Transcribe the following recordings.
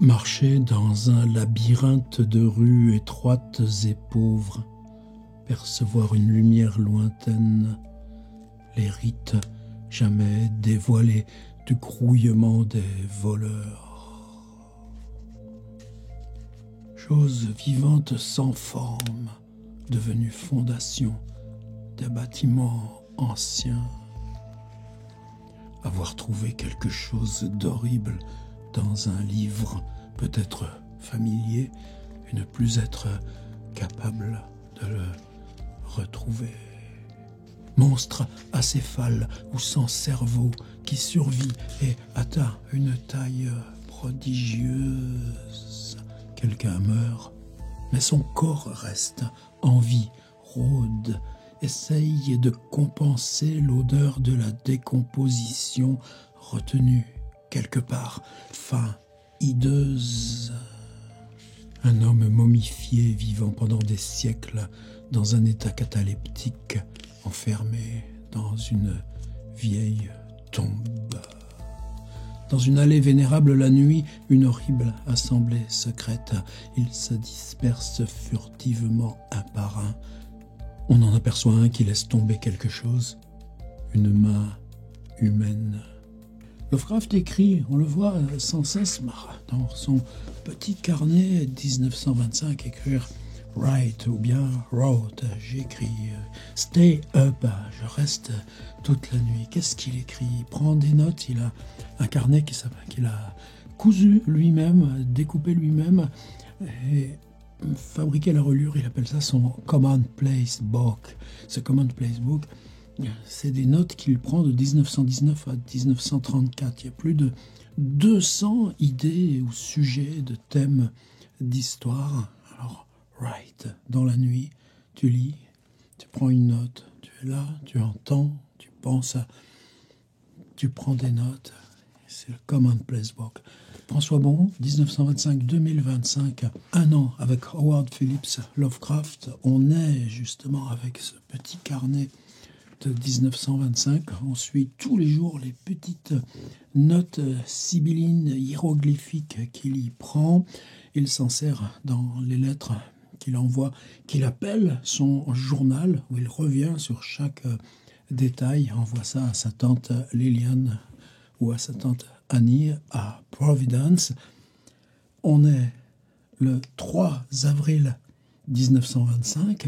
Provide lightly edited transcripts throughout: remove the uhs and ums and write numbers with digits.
Marcher dans un labyrinthe de rues étroites et pauvres, percevoir une lumière lointaine, les rites jamais dévoilés du grouillement des voleurs. Chose vivante sans forme, devenue fondation des bâtiments anciens. Avoir trouvé quelque chose d'horrible dans un livre peut-être familier et ne plus être capable de le retrouver. Monstre acéphale ou sans cerveau qui survit et atteint une taille prodigieuse. Quelqu'un meurt, mais son corps reste en vie, rôde, essaye de compenser l'odeur de la décomposition retenue quelque part, fin, hideuse. Un homme momifié vivant pendant des siècles dans un état cataleptique, enfermé dans une vieille tombe. Dans une allée vénérable la nuit, une horrible assemblée secrète. Ils se dispersent furtivement un par un. On en aperçoit un qui laisse tomber quelque chose. Une main humaine. Lovecraft écrit, on le voit sans cesse dans son petit carnet 1925, écrire « write » ou bien « wrote ». J'écris « stay up », je reste toute la nuit. Qu'est-ce qu'il écrit? Il prend des notes, il a un carnet qu'il a cousu lui-même, découpé lui-même et fabriqué la reliure. Il appelle ça son « commonplace book ». Ce « commonplace book », c'est des notes qu'il prend de 1919 à 1934. Il y a plus de 200 idées ou sujets, de thèmes d'histoire. Alors, write, dans la nuit, tu lis, tu prends une note, tu es là, tu entends, tu penses tu prends des notes. C'est le Commonplace Book. François Bon, 1925-2025, un an avec Howard Phillips Lovecraft. On est justement avec ce petit carnet de 1925, on suit tous les jours les petites notes sibyllines hiéroglyphiques qu'il y prend. Il s'en sert dans les lettres qu'il envoie, qu'il appelle son journal, où il revient sur chaque détail. Il envoie ça à sa tante Lillian ou à sa tante Annie à Providence. On est le 3 avril 1925.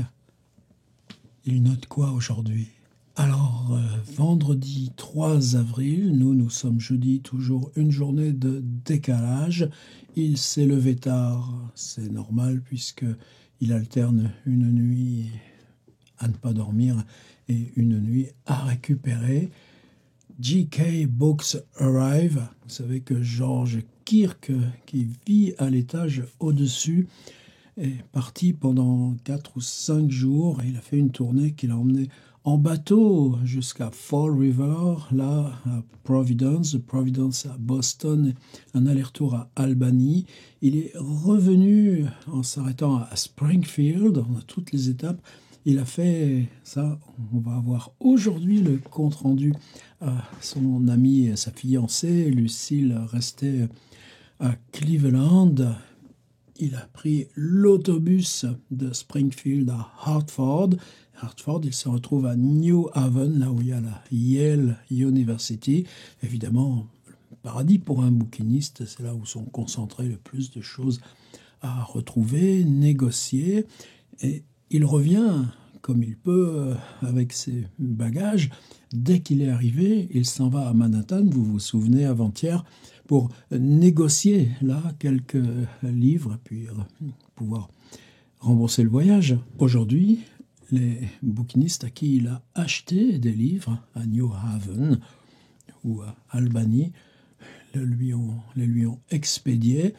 Il note quoi aujourd'hui ? Alors, vendredi 3 avril, nous sommes jeudi, toujours une journée de décalage. Il s'est levé tard, c'est normal puisqu'il alterne une nuit à ne pas dormir et une nuit à récupérer. G.K. Books arrive. Vous savez que George Kirk, qui vit à l'étage au-dessus, est parti pendant 4 ou 5 jours. Il a fait une tournée qu'il a emmenée en bateau jusqu'à Fall River, là à Providence, de Providence à Boston, un aller-retour à Albany. Il est revenu en s'arrêtant à Springfield, on a toutes les étapes. Il a fait ça, on va avoir aujourd'hui le compte-rendu à son amie et sa fiancée. Lucille restait à Cleveland. Il a pris l'autobus de Springfield à Hartford. Hartford, il se retrouve à New Haven, là où il y a la Yale University. Évidemment, le paradis pour un bouquiniste, c'est là où sont concentrées le plus de choses à retrouver, négocier. Et il revient comme il peut avec ses bagages. Dès qu'il est arrivé, il s'en va à Manhattan, vous vous souvenez, avant-hier, pour négocier là quelques livres, puis pouvoir rembourser le voyage. Aujourd'hui, les bouquinistes à qui il a acheté des livres à New Haven ou à Albany les lui ont expédiés.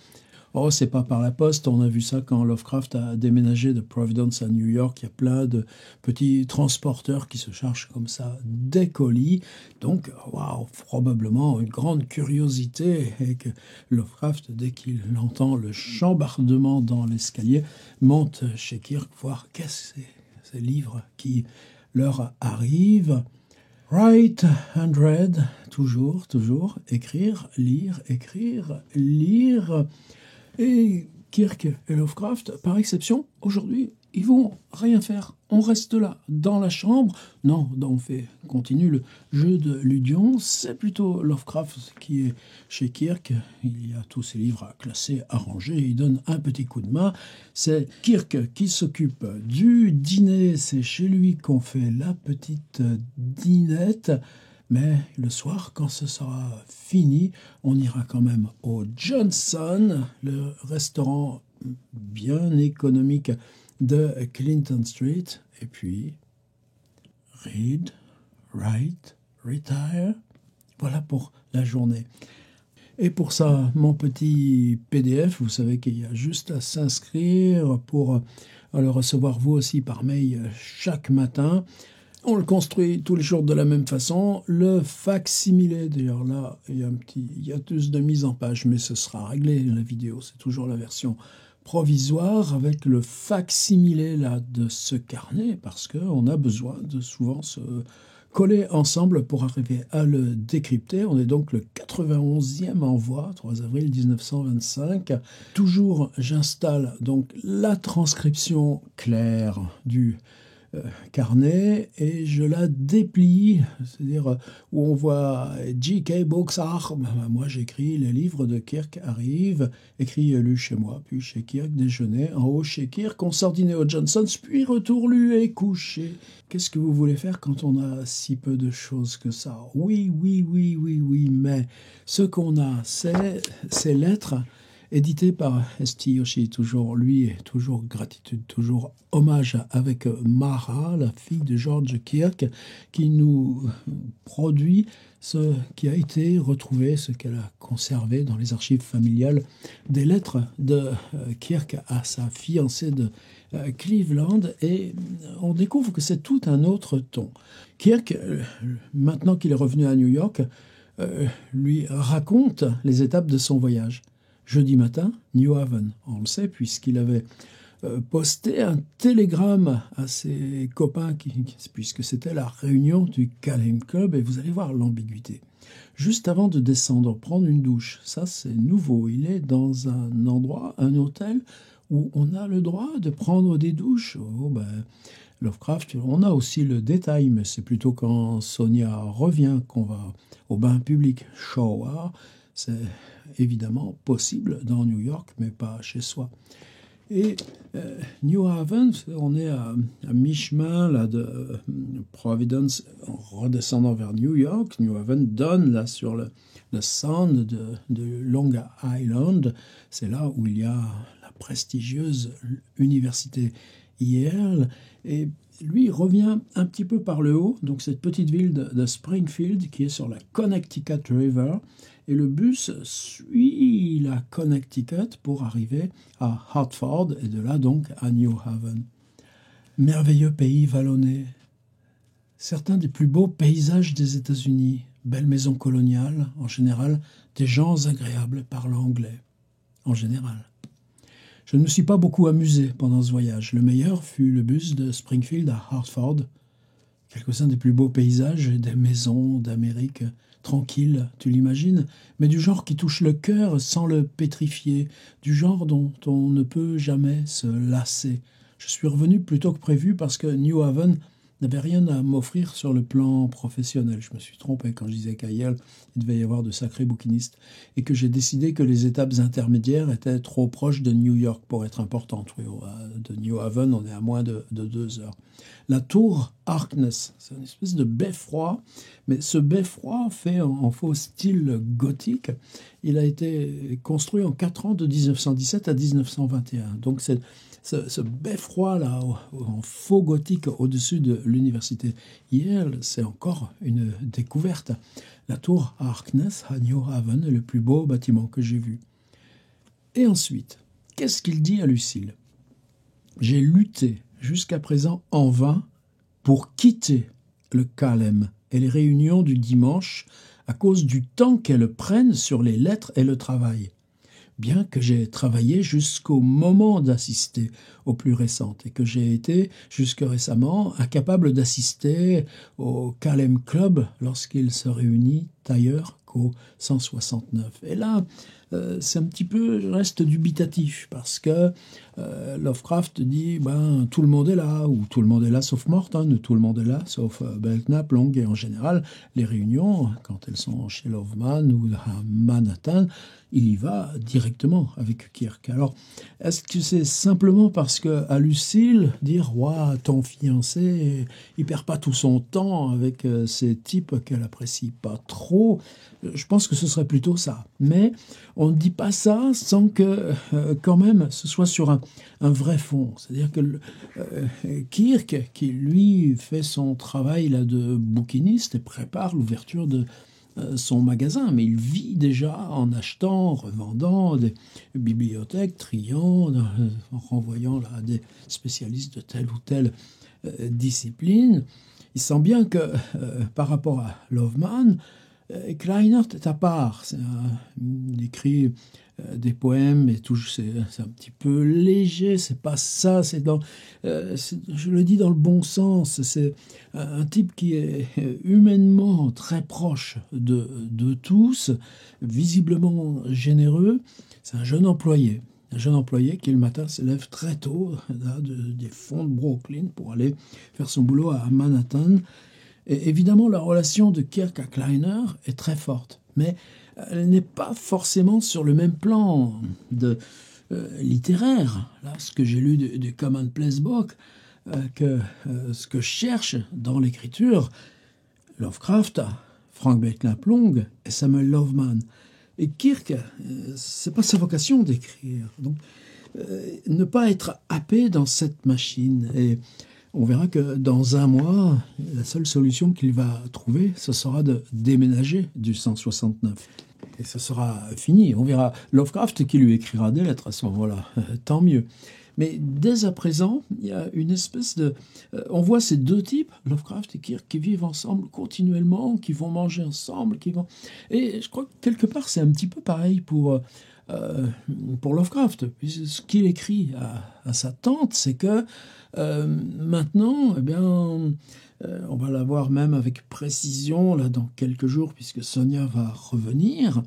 Oh, c'est pas par la poste, on a vu ça quand Lovecraft a déménagé de Providence à New York. Il y a plein de petits transporteurs qui se chargent comme ça des colis. Donc, waouh, probablement une grande curiosité et que Lovecraft, dès qu'il entend le chambardement dans l'escalier, monte chez Kirk voir qu'est-ce que c'est ces livres qui leur arrivent. Write and read, toujours, écrire, lire, Et Kirk et Lovecraft, par exception, aujourd'hui, ils vont rien faire. On reste là, dans la chambre. Non, on continue le jeu de Ludion. C'est plutôt Lovecraft qui est chez Kirk. Il y a tous ses livres à classer, à ranger. Il donne un petit coup de main. C'est Kirk qui s'occupe du dîner. C'est chez lui qu'on fait la petite dînette. Mais le soir, quand ce sera fini, on ira quand même au Johnson, le restaurant bien économique de Clinton Street. Et puis, read, write, retire. Voilà pour la journée. Et pour ça, mon petit PDF, vous savez qu'il y a juste à s'inscrire pour le recevoir vous aussi par mail chaque matin. On le construit tous les jours de la même façon. Le facsimilé, d'ailleurs là, il y a un petit hiatus de mise en page, mais ce sera réglé, la vidéo, c'est toujours la version provisoire avec le facsimilé là de ce carnet, parce qu'on a besoin de souvent se coller ensemble pour arriver à le décrypter. On est donc le 91e envoi, 3 avril 1925. Toujours, j'installe donc la transcription claire du carnet et je la déplie, c'est-à-dire où on voit J.K. Boxar. Moi j'écris les livres de Kirk arrivent, écrit et lu chez moi, puis chez Kirk, déjeuner, en haut chez Kirk, on sort dîner au Johnson's, puis retour lu et couché. Qu'est-ce que vous voulez faire quand on a si peu de choses que ça? Oui, mais ce qu'on a, c'est ces lettres édité par St. Yoshi, toujours lui, et toujours gratitude, toujours hommage avec Mara, la fille de George Kirk, qui nous produit ce qui a été retrouvé, ce qu'elle a conservé dans les archives familiales, des lettres de Kirk à sa fiancée de Cleveland, et on découvre que c'est tout un autre ton. Kirk, maintenant qu'il est revenu à New York, lui raconte les étapes de son voyage. Jeudi matin, New Haven, on le sait, puisqu'il avait posté un télégramme à ses copains, puisque c'était la réunion du Calem Club, et vous allez voir l'ambiguïté. Juste avant de descendre, prendre une douche, ça c'est nouveau, il est dans un endroit, un hôtel, où on a le droit de prendre des douches. Oh, Lovecraft, on a aussi le détail, mais c'est plutôt quand Sonia revient qu'on va au bain public. Shower, c'est évidemment possible dans New York, mais pas chez soi. Et New Haven, on est à mi-chemin là, de Providence, en redescendant vers New York. New Haven donne là, sur le Sound de Long Island. C'est là où il y a la prestigieuse université Yale. Et lui revient un petit peu par le haut, donc cette petite ville de Springfield qui est sur la Connecticut River. Et le bus suit la Connecticut pour arriver à Hartford et de là donc à New Haven. Merveilleux pays vallonné. Certains des plus beaux paysages des États-Unis. Belles maisons coloniales, en général, des gens agréables parlant anglais, en général. Je ne me suis pas beaucoup amusé pendant ce voyage. Le meilleur fut le bus de Springfield à Hartford. Quelques-uns des plus beaux paysages et des maisons d'Amérique tranquilles, tu l'imagines, mais du genre qui touche le cœur sans le pétrifier, du genre dont on ne peut jamais se lasser. Je suis revenu plus tôt que prévu parce que New Haven n'avait rien à m'offrir sur le plan professionnel. Je me suis trompé quand je disais qu'à Yale, il devait y avoir de sacrés bouquinistes et que j'ai décidé que les étapes intermédiaires étaient trop proches de New York pour être importantes. Oui, de New Haven, on est à moins de 2 heures. La tour Harkness, c'est une espèce de beffroi, mais ce beffroi fait en faux style gothique. Il a été construit en 4 ans, de 1917 à 1921. Donc c'est ce beffroi-là, en faux gothique, au-dessus de l'université Yale, c'est encore une découverte. La tour Harkness à New Haven est le plus beau bâtiment que j'ai vu. Et ensuite, qu'est-ce qu'il dit à Lucille? J'ai lutté jusqu'à présent en vain pour quitter le Calem et les réunions du dimanche à cause du temps qu'elles prennent sur les lettres et le travail. Bien que j'ai travaillé jusqu'au moment d'assister aux plus récentes et que j'ai été, jusque récemment, incapable d'assister au Calem Club lorsqu'il se réunit ailleurs qu'au 169. Et là, c'est un petit peu reste dubitatif parce que Lovecraft dit tout le monde est là, ou tout le monde est là sauf Morton, ou tout le monde est là sauf Belknap, Long, et en général les réunions, quand elles sont chez Loveman ou à Manhattan, il y va directement avec Kirk. Alors, est-ce que c'est simplement parce que à Lucille, dire « Ouah, ton fiancé, il perd pas tout son temps avec ces types qu'elle apprécie pas trop », je pense que ce serait plutôt ça. Mais on ne dit pas ça sans que, quand même, ce soit sur un vrai fond. C'est-à-dire que Kirk, qui lui fait son travail là de bouquiniste et prépare l'ouverture de son magasin, mais il vit déjà en achetant, revendant des bibliothèques, triant, en renvoyant là des spécialistes de telle ou telle discipline. Il sent bien que par rapport à Loveman, Kleinert est à part. Il écrit des poèmes, mais c'est un petit peu léger, c'est pas ça, je le dis dans le bon sens, c'est un type qui est humainement très proche de tous, visiblement généreux. C'est un jeune employé qui le matin se lève très tôt des fonds de Brooklyn pour aller faire son boulot à Manhattan. Et évidemment, la relation de Kirk à Kleiner est très forte, mais elle n'est pas forcément sur le même plan littéraire. Là, ce que j'ai lu du Commonplace Book, ce que je cherche dans l'écriture, Lovecraft, Frank Belknap Long et Samuel Loveman. Et Kirk, c'est pas sa vocation d'écrire. Donc, ne pas être happé dans cette machine. Et on verra que dans un mois, la seule solution qu'il va trouver, ce sera de déménager du 169. Et ce sera fini. On verra Lovecraft qui lui écrira des lettres à ce moment-là. Tant mieux. Mais dès à présent, il y a une espèce de... on voit ces deux types, Lovecraft et Kirk, qui vivent ensemble continuellement, qui vont manger ensemble, Et je crois que quelque part, c'est un petit peu pareil pour Lovecraft. Ce qu'il écrit à sa tante, c'est que maintenant, on va la voir même avec précision là dans quelques jours, puisque Sonia va revenir.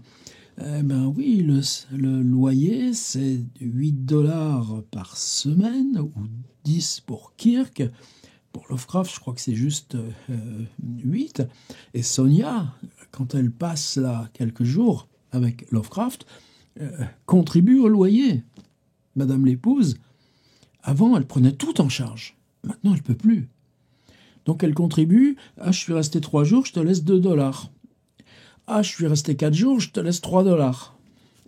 Oui, le loyer, c'est $8 par semaine, ou 10 pour Kirk. Pour Lovecraft, je crois que c'est juste 8. Et Sonia, quand elle passe là quelques jours avec Lovecraft, contribue au loyer. Madame l'épouse, avant, elle prenait tout en charge. Maintenant, elle ne peut plus. Donc, elle contribue. « Ah, je suis resté 3 jours, je te laisse $2. Ah, je suis resté 4 jours, je te laisse $3. »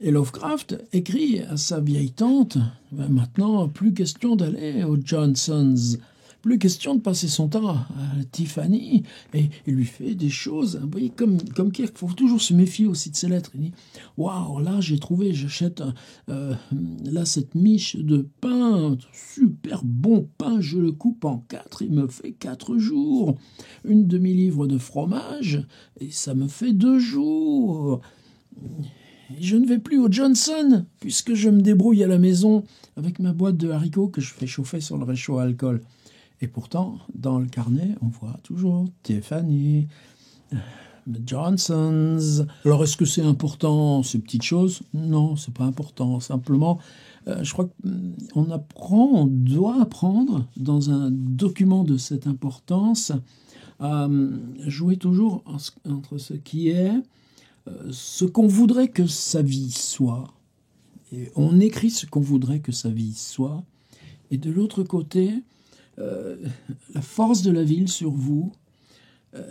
Et Lovecraft écrit à sa vieille tante, maintenant, plus question d'aller aux Johnsons, plus question de passer son temps à Tiffany, et il lui fait des choses, vous voyez, comme Kirk, il faut toujours se méfier aussi de ses lettres. Il dit « Waouh, là, j'achète là cette miche de pain, super bon pain, je le coupe en 4, il me fait 4 jours. Une demi-livre de fromage, et ça me fait 2 jours. Je ne vais plus au Johnson, puisque je me débrouille à la maison avec ma boîte de haricots que je fais chauffer sur le réchaud à alcool. » Et pourtant, dans le carnet, on voit toujours Tiffany, Johnson's. Alors, est-ce que c'est important, ces petites choses ? Non, c'est pas important. Simplement, je crois qu'on doit apprendre, dans un document de cette importance, à jouer toujours entre ce qui est ce qu'on voudrait que sa vie soit. Et on écrit ce qu'on voudrait que sa vie soit. Et de l'autre côté, la force de la ville sur vous,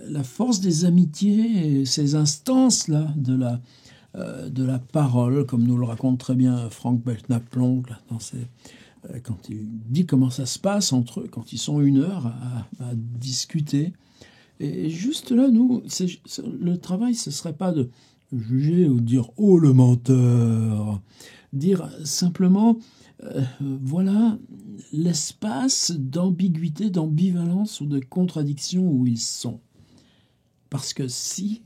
la force des amitiés et ces instances-là de la parole, comme nous le raconte très bien Frank Belknap Long quand il dit comment ça se passe entre eux, quand ils sont 1 heure à discuter. Et juste là, le travail, ce ne serait pas de juger ou de dire « Oh, le menteur !» Dire simplement voilà l'espace d'ambiguïté, d'ambivalence ou de contradiction où ils sont. Parce que si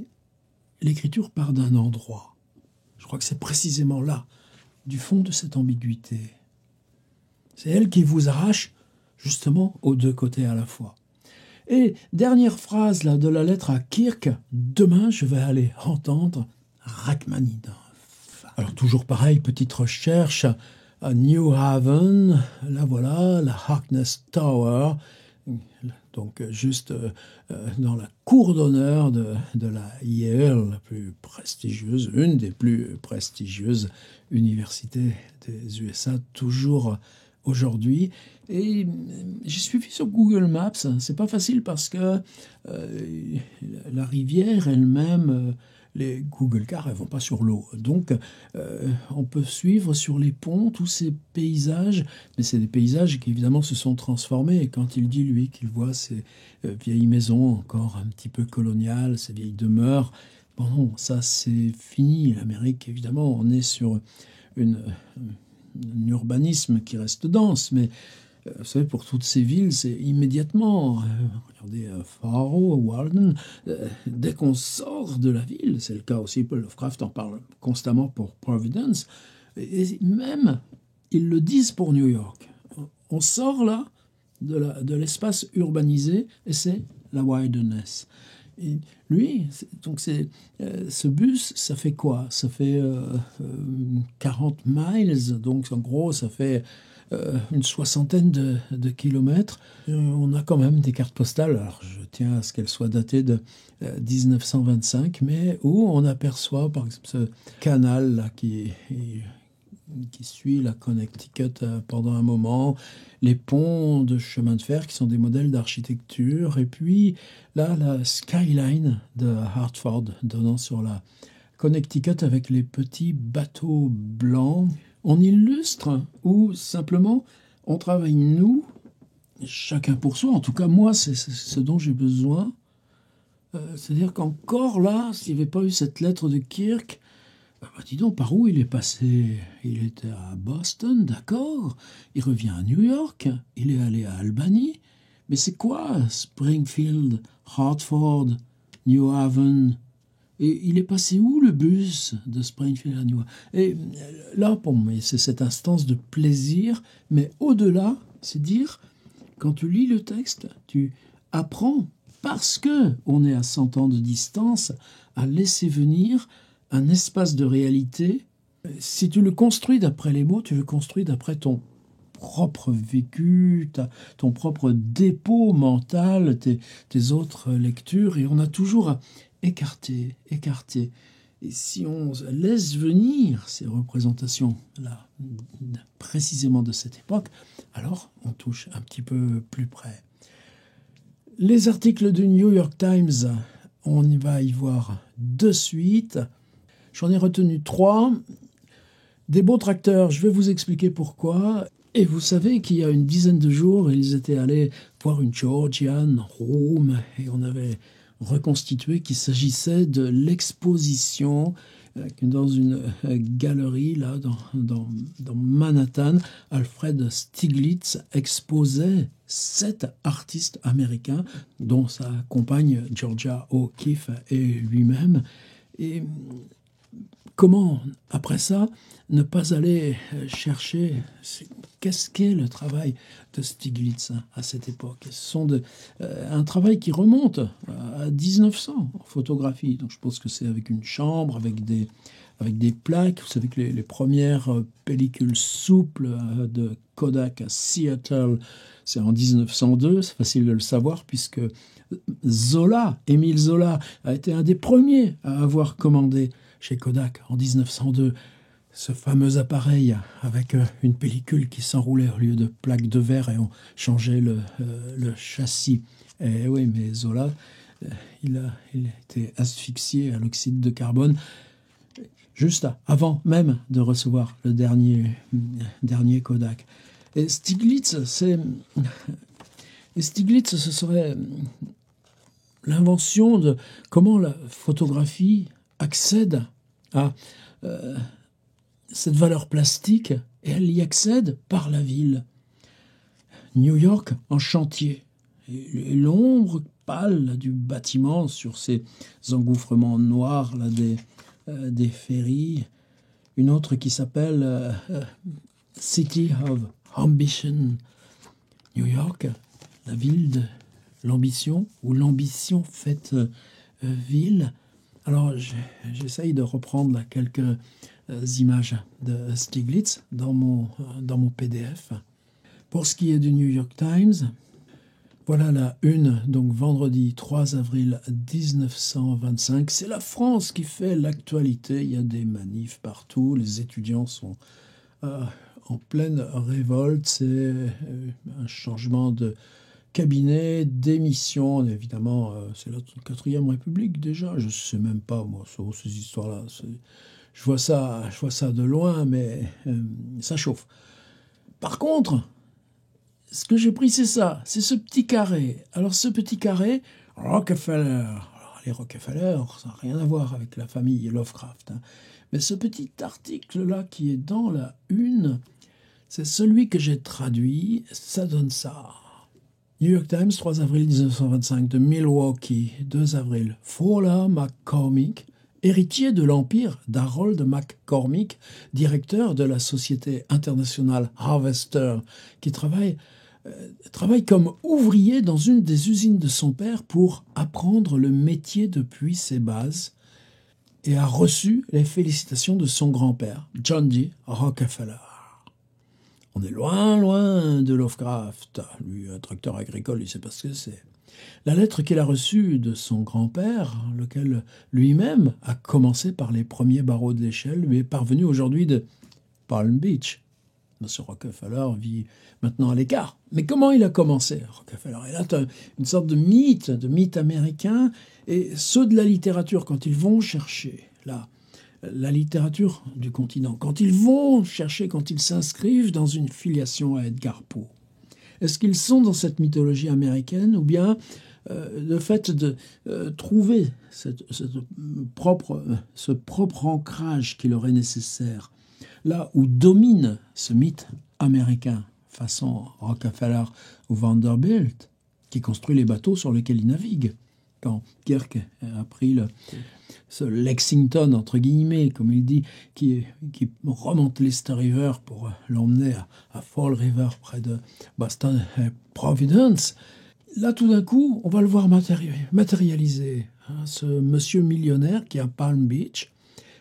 l'écriture part d'un endroit, je crois que c'est précisément là, du fond de cette ambiguïté. C'est elle qui vous arrache justement aux 2 côtés à la fois. Et dernière phrase là, de la lettre à Kirk, demain je vais aller entendre Rachmaninoff. Alors toujours pareil, petite recherche à New Haven, là voilà, la Harkness Tower, donc juste dans la cour d'honneur de la Yale, la plus prestigieuse, une des plus prestigieuses universités des USA, toujours aujourd'hui. Et j'ai suivi sur Google Maps, c'est pas facile parce que la rivière elle-même, les Google Cars, elles vont pas sur l'eau. Donc, on peut suivre sur les ponts tous ces paysages, mais c'est des paysages qui évidemment se sont transformés. Et quand il dit, lui, qu'il voit ces vieilles maisons encore un petit peu coloniales, ces vieilles demeures, bon non, ça c'est fini. L'Amérique, évidemment, on est sur un urbanisme qui reste dense, mais vous savez, pour toutes ces villes, c'est immédiatement, regardez Faro, Walden, dès qu'on sort de la ville, c'est le cas aussi, Paul Lovecraft en parle constamment pour Providence, et même, ils le disent pour New York. On sort là de l'espace urbanisé, et c'est la wilderness. Et lui, donc ce bus, ça fait quoi? Ça fait 40 miles, donc en gros, ça fait une soixantaine de kilomètres. On a quand même des cartes postales, alors je tiens à ce qu'elles soient datées de 1925, mais où on aperçoit par exemple ce canal là qui suit la Connecticut pendant un moment, les ponts de chemin de fer qui sont des modèles d'architecture, et puis là, la skyline de Hartford donnant sur la Connecticut avec les petits bateaux blancs. On illustre ou simplement on travaille nous, chacun pour soi. En tout cas, moi, c'est ce dont j'ai besoin. C'est-à-dire qu'encore là, s'il n'y avait pas eu cette lettre de Kirk, dis donc, par où il est passé? Il était à Boston, d'accord. Il revient à New York. Il est allé à Albany. Mais c'est quoi Springfield, Hartford, New Haven? Et il est passé où le bus de Springfield à New Haven? Et là, pour moi, c'est cette instance de plaisir. Mais au-delà, c'est dire, quand tu lis le texte, tu apprends, parce que on est à 100 ans de distance, à laisser venir un espace de réalité. Si tu le construis d'après les mots, tu le construis d'après ton propre vécu, ton propre dépôt mental, tes autres lectures, et on a toujours à écarter. Et si on laisse venir ces représentations-là, précisément de cette époque, alors on touche un petit peu plus près. Les articles du New York Times, on y va y voir de suite. J'en ai retenu 3. Des beaux tracteurs, je vais vous expliquer pourquoi. Et vous savez qu'il y a une dizaine de jours, ils étaient allés voir une Georgian Room et on avait reconstitué qu'il s'agissait de l'exposition dans une galerie là dans Manhattan. Alfred Stieglitz exposait 7 artistes américains, dont sa compagne Georgia O'Keeffe et lui-même. Et comment, après ça, ne pas aller chercher qu'est-ce qu'est le travail de Stieglitz à cette époque? Ce sont un travail qui remonte à 1900 en photographie. Donc je pense que c'est avec une chambre, avec des plaques. Vous savez que les premières pellicules souples de Kodak à Seattle, c'est en 1902. C'est facile de le savoir puisque Émile Zola, a été un des premiers à avoir commandé chez Kodak en 1902 ce fameux appareil avec une pellicule qui s'enroulait au lieu de plaques de verre et on changeait le châssis. Et oui, mais Zola, il a été asphyxié à l'oxyde de carbone juste avant même de recevoir le dernier Kodak. Et Stieglitz, ce serait l'invention de comment la photographie accède à cette valeur plastique, et elle y accède par la ville. New York en chantier, et l'ombre pâle là, du bâtiment sur ces engouffrements noirs là, des ferries. Une autre qui s'appelle City of Ambition. New York, la ville de l'ambition, ou l'ambition faite ville. Alors, j'essaye de reprendre là, quelques images de Stiglitz dans mon PDF. Pour ce qui est du New York Times, voilà la une, donc vendredi 3 avril 1925. C'est la France qui fait l'actualité. Il y a des manifs partout. Les étudiants sont en pleine révolte. C'est un changement de cabinet, démission. Évidemment, c'est la 4e République déjà. Je ne sais même pas, moi, sur ces histoires-là. Je vois ça de loin, mais ça chauffe. Par contre, ce que j'ai pris, c'est ça, c'est ce petit carré. Alors ce petit carré, Rockefeller. Alors, les Rockefeller, ça n'a rien à voir avec la famille Lovecraft. Hein. Mais ce petit article-là qui est dans la une, c'est celui que j'ai traduit, ça donne ça. New York Times, 3 avril 1925, de Milwaukee, 2 avril. Fowler McCormick, héritier de l'empire d'Harold McCormick, directeur de la société internationale Harvester, qui travaille comme ouvrier dans une des usines de son père pour apprendre le métier depuis ses bases et a reçu les félicitations de son grand-père, John D. Rockefeller. On est loin, loin de Lovecraft. Lui, un tracteur agricole, il ne sait pas ce que c'est. La lettre qu'il a reçue de son grand-père, lequel lui-même a commencé par les premiers barreaux de l'échelle, lui est parvenu aujourd'hui de Palm Beach. M. Rockefeller vit maintenant à l'écart. Mais comment il a commencé, Rockefeller? Il a une sorte de mythe américain, et ceux de la littérature, quand ils vont chercher la littérature du continent, quand ils s'inscrivent dans une filiation à Edgar Poe, est-ce qu'ils sont dans cette mythologie américaine, ou bien le fait de trouver ce propre ancrage qui leur est nécessaire là où domine ce mythe américain, façon Rockefeller ou Vanderbilt, qui construit les bateaux sur lesquels il navigue. Quand Kirk a pris ce Lexington, entre guillemets, comme il dit, qui remonte l'East River pour l'emmener à Fall River, près de Boston Providence, là, tout d'un coup, on va le voir matérialiser. Hein, ce monsieur millionnaire qui est à Palm Beach.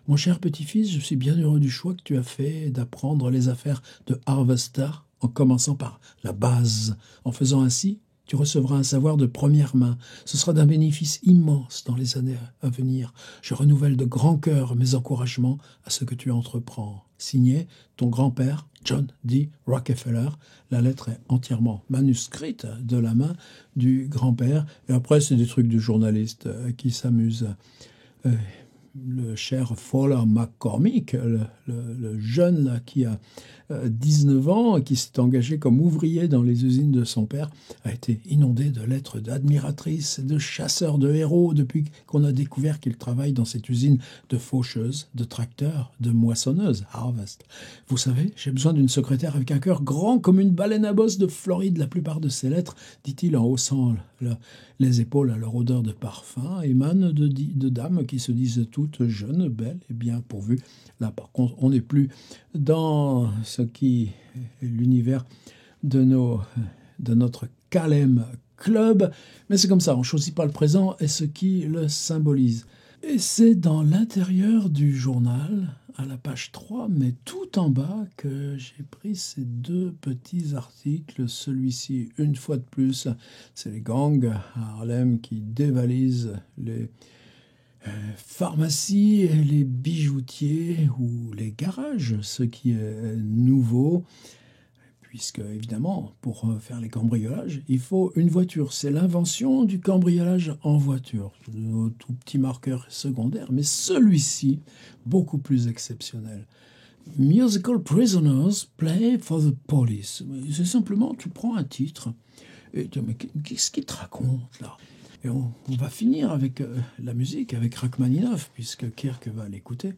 Mon cher petit-fils, je suis bien heureux du choix que tu as fait d'apprendre les affaires de Harvester en commençant par la base. En faisant ainsi, tu recevras un savoir de première main. Ce sera d'un bénéfice immense dans les années à venir. Je renouvelle de grand cœur mes encouragements à ce que tu entreprends. Signé, ton grand-père, John D. Rockefeller. La lettre est entièrement manuscrite de la main du grand-père. Et après, c'est des trucs de journalistes qui s'amusent. Le cher Fowler McCormick, le jeune là, qui a 19 ans et qui s'est engagé comme ouvrier dans les usines de son père, a été inondé de lettres d'admiratrices et de chasseurs de héros depuis qu'on a découvert qu'il travaille dans cette usine de faucheuses, de tracteurs, de moissonneuses, Harvest. Vous savez, j'ai besoin d'une secrétaire avec un cœur grand comme une baleine à bosse de Floride. La plupart de ces lettres, dit-il en haussant les épaules à leur odeur de parfum, émanent de dames qui se disent toutes jeunes, belles et bien pourvues. Là, par contre, on n'est plus dans ce qui est l'univers de notre Calem Club, mais c'est comme ça, on ne choisit pas le présent et ce qui le symbolise. Et c'est dans l'intérieur du journal, à la page 3, mais tout en bas, que j'ai pris ces deux petits articles. Celui-ci, une fois de plus, c'est les gangs à Harlem qui dévalisent les pharmacies, les bijoutiers ou les garages, ce qui est nouveau. Puisque, évidemment, pour faire les cambriolages, il faut une voiture. C'est l'invention du cambriolage en voiture. Tout petit marqueur secondaire, mais celui-ci, beaucoup plus exceptionnel. Musical prisoners play for the police. C'est simplement, tu prends un titre, et tu dis, mais qu'est-ce qu'il te raconte, là? Et on va finir avec la musique, avec Rachmaninoff, puisque Kirk va l'écouter.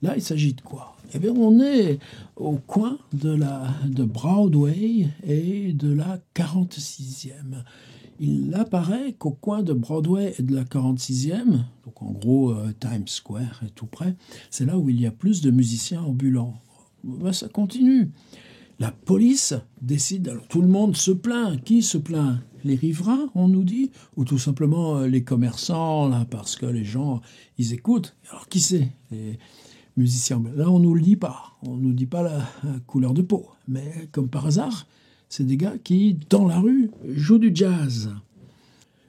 Là, il s'agit de quoi? Eh bien, on est au coin de Broadway et de la 46e. Il apparaît qu'au coin de Broadway et de la 46e, donc en gros Times Square est tout près, c'est là où il y a plus de musiciens ambulants. Ben, ça continue. La police décide, alors tout le monde se plaint. Qui se plaint? Les riverains, on nous dit, ou tout simplement les commerçants, là, parce que les gens, ils écoutent. Alors qui c'est? musiciens. Là, on nous le dit pas. On nous dit pas la couleur de peau. Mais comme par hasard, c'est des gars qui, dans la rue, jouent du jazz.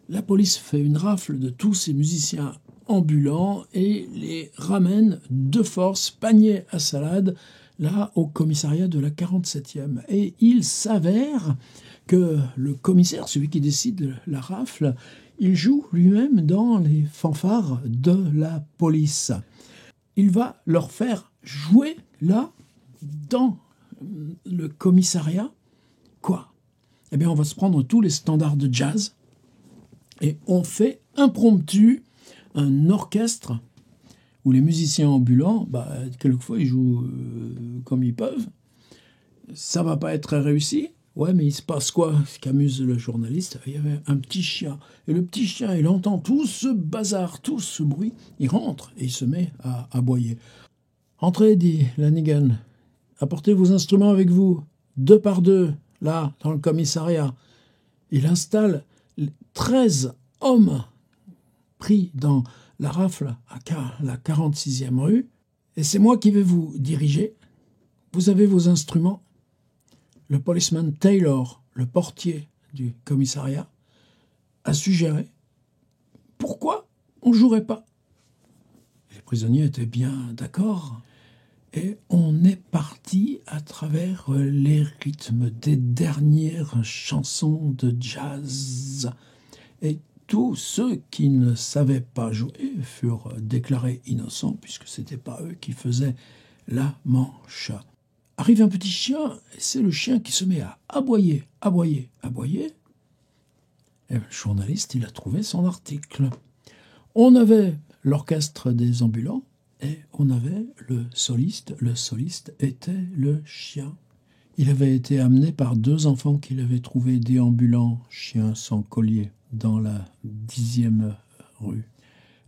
La police fait une rafle de tous ces musiciens ambulants et les ramène de force, panier à salade, là, au commissariat de la 47e. Et il s'avère que le commissaire, celui qui décide la rafle, il joue lui-même dans les fanfares de la police. Il va leur faire jouer, là, dans le commissariat, quoi? Eh bien, on va se prendre tous les standards de jazz et on fait impromptu un orchestre où les musiciens ambulants, quelquefois, ils jouent comme ils peuvent. Ça va pas être très réussi. Ouais, mais il se passe quoi? Ce qu'amuse le journaliste, il y avait un petit chien. Et le petit chien, il entend tout ce bazar, tout ce bruit. Il rentre et il se met à aboyer. « Entrez, dit Lanigan. Apportez vos instruments avec vous, 2 par 2, là, dans le commissariat. » Il installe 13 hommes pris dans la rafle à la 46e rue. Et c'est moi qui vais vous diriger. Vous avez vos instruments. Le policeman Taylor, le portier du commissariat, a suggéré pourquoi on ne jouerait pas. Les prisonniers étaient bien d'accord. Et on est parti à travers les rythmes des dernières chansons de jazz. Et tous ceux qui ne savaient pas jouer furent déclarés innocents, puisque ce n'était pas eux qui faisaient la manche. Arrive un petit chien, et c'est le chien qui se met à aboyer, aboyer, aboyer. Et le journaliste, il a trouvé son article. On avait l'orchestre des ambulants, et on avait le soliste. Le soliste était le chien. Il avait été amené par 2 enfants qu'il avait trouvés déambulants, chiens sans collier, dans la 10e rue.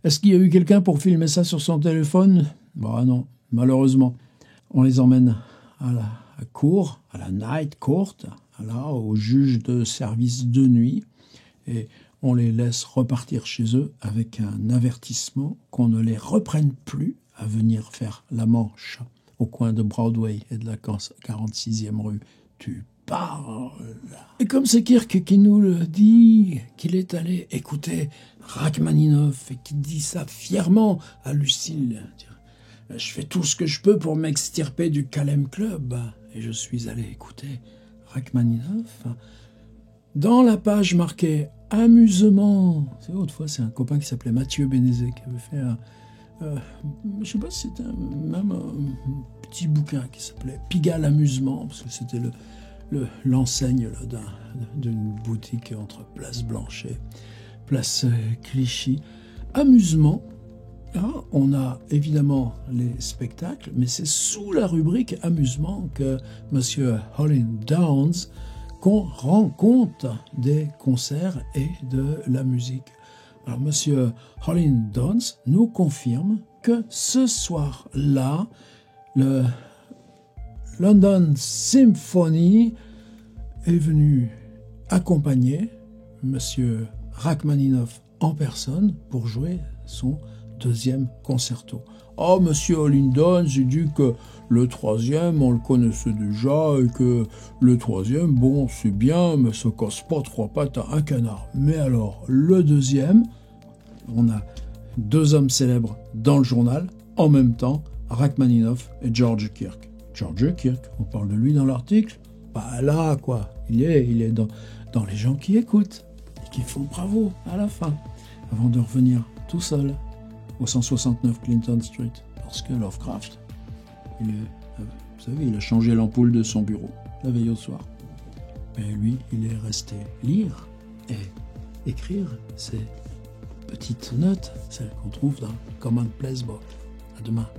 Est-ce qu'il y a eu quelqu'un pour filmer ça sur son téléphone? Non, malheureusement. On les emmène à la cour, à la night court, là, au juge de service de nuit, et on les laisse repartir chez eux avec un avertissement qu'on ne les reprenne plus à venir faire la manche au coin de Broadway et de la 46e rue. Tu parles. Et comme c'est Kirk qui nous le dit, qu'il est allé écouter Rachmaninoff et qui dit ça fièrement à Lucille. Je fais tout ce que je peux pour m'extirper du Kalem Club. Et je suis allé écouter Rachmaninoff. Dans la page marquée « Amusement », autrefois c'est un copain qui s'appelait Mathieu Bénézet qui avait fait je ne sais pas si c'était même un petit bouquin qui s'appelait « Pigalle Amusement », parce que c'était l'enseigne d'une boutique entre Place Blanche et Place Clichy. Amusement. Là, on a évidemment les spectacles, mais c'est sous la rubrique amusement que M. Holland Downs rend compte des concerts et de la musique. Alors, M. Holland Downs nous confirme que ce soir-là, le London Symphony est venu accompagner M. Rachmaninoff en personne pour jouer son 2e concerto. Oh, monsieur Holland, j'ai dit que le 3e, on le connaissait déjà, et que le 3e, bon, c'est bien, mais ça casse pas 3 pattes à un canard. Mais alors, le 2e, on a 2 hommes célèbres dans le journal, en même temps, Rachmaninoff et George Kirk. George Kirk, on parle de lui dans l'article, là, quoi, il est dans les gens qui écoutent, et qui font bravo à la fin, avant de revenir tout seul au 169 Clinton Street, parce que Lovecraft, vous savez, il a changé l'ampoule de son bureau la veille au soir. Mais lui, il est resté lire et écrire ses petites notes, celles qu'on trouve dans Commonplace Book. À demain.